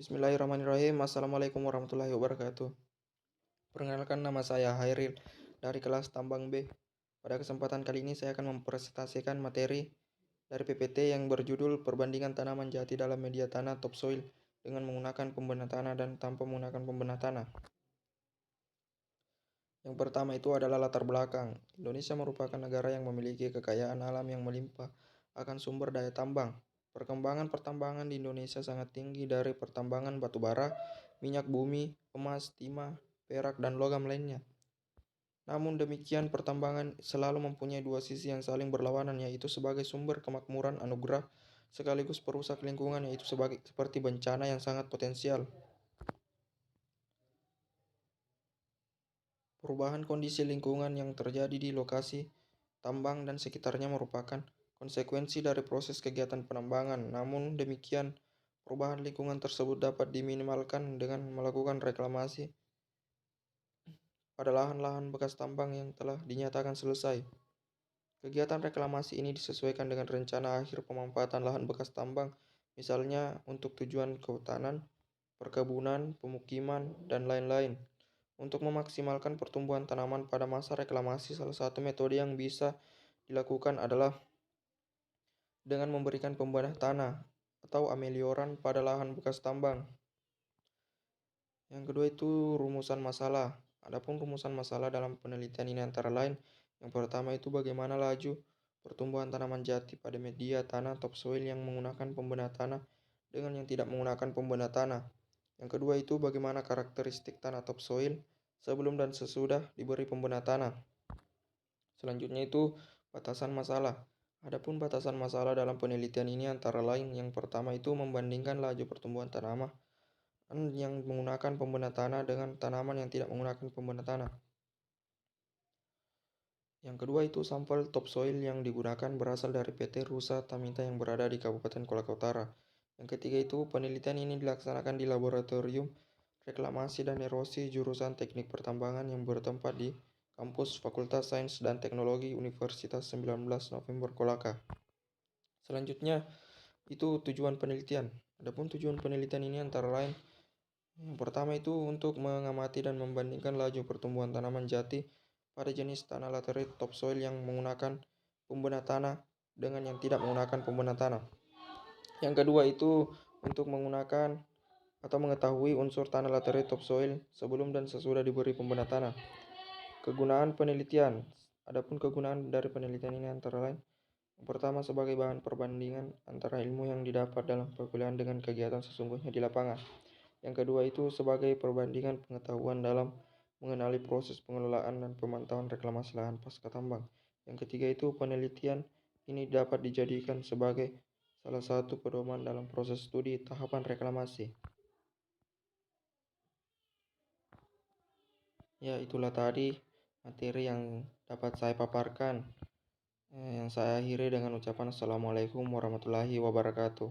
Bismillahirrahmanirrahim. Assalamualaikum warahmatullahi wabarakatuh. Perkenalkan, nama saya Hairil dari kelas Tambang B. Pada kesempatan kali ini saya akan mempresentasikan materi dari PPT yang berjudul Perbandingan tanaman jati dalam media tanah topsoil dengan menggunakan pembedah tanah dan tanpa menggunakan pembedah tanah. Yang pertama itu adalah latar belakang. Indonesia merupakan negara yang memiliki kekayaan alam yang melimpah akan sumber daya tambang. Perkembangan pertambangan di Indonesia sangat tinggi, dari pertambangan batu bara, minyak bumi, emas, timah, perak, dan logam lainnya. Namun demikian, pertambangan selalu mempunyai dua sisi yang saling berlawanan, yaitu sebagai sumber kemakmuran anugerah sekaligus perusak lingkungan, yaitu seperti bencana yang sangat potensial. Perubahan kondisi lingkungan yang terjadi di lokasi tambang dan sekitarnya merupakan konsekuensi dari proses kegiatan penambangan. Namun demikian, perubahan lingkungan tersebut dapat diminimalkan dengan melakukan reklamasi pada lahan-lahan bekas tambang yang telah dinyatakan selesai. Kegiatan reklamasi ini disesuaikan dengan rencana akhir pemanfaatan lahan bekas tambang, misalnya untuk tujuan kehutanan, perkebunan, pemukiman, dan lain-lain. Untuk memaksimalkan pertumbuhan tanaman pada masa reklamasi, salah satu metode yang bisa dilakukan adalah dengan memberikan pembedah tanah atau amelioran pada lahan bekas tambang. Yang kedua itu rumusan masalah. Adapun rumusan masalah dalam penelitian ini antara lain, yang pertama itu bagaimana laju pertumbuhan tanaman jati pada media tanah topsoil yang menggunakan pembedah tanah dengan yang tidak menggunakan pembedah tanah. Yang kedua itu bagaimana karakteristik tanah topsoil sebelum dan sesudah diberi pembedah tanah. Selanjutnya itu batasan masalah. Adapun batasan masalah dalam penelitian ini antara lain, yang pertama itu membandingkan laju pertumbuhan tanaman yang menggunakan pembedah tanah dengan tanaman yang tidak menggunakan pembedah tanah. Yang kedua itu sampel topsoil yang digunakan berasal dari PT Rusa Taminta yang berada di Kabupaten Kolaka Utara. Yang ketiga itu penelitian ini dilaksanakan di Laboratorium Reklamasi dan Erosi jurusan Teknik Pertambangan yang bertempat di Kampus Fakultas Sains dan Teknologi Universitas 19 November Kolaka. Selanjutnya itu tujuan penelitian. Adapun tujuan penelitian ini antara lain, yang pertama itu untuk mengamati dan membandingkan laju pertumbuhan tanaman jati pada jenis tanah laterite topsoil yang menggunakan pembedah tanah dengan yang tidak menggunakan pembedah tanah. Yang kedua itu untuk menggunakan atau mengetahui unsur tanah laterite topsoil sebelum dan sesudah diberi pembedah tanah. Kegunaan penelitian. Adapun kegunaan dari penelitian ini antara lain, yang pertama sebagai bahan perbandingan antara ilmu yang didapat dalam perkuliahan dengan kegiatan sesungguhnya di lapangan. Yang kedua itu sebagai perbandingan pengetahuan dalam mengenali proses pengelolaan dan pemantauan reklamasi lahan pasca tambang. Yang ketiga itu penelitian ini dapat dijadikan sebagai salah satu pedoman dalam proses studi tahapan reklamasi. Ya, itulah tadi materi yang dapat saya paparkan. Yang saya akhiri dengan ucapan Assalamualaikum warahmatullahi wabarakatuh.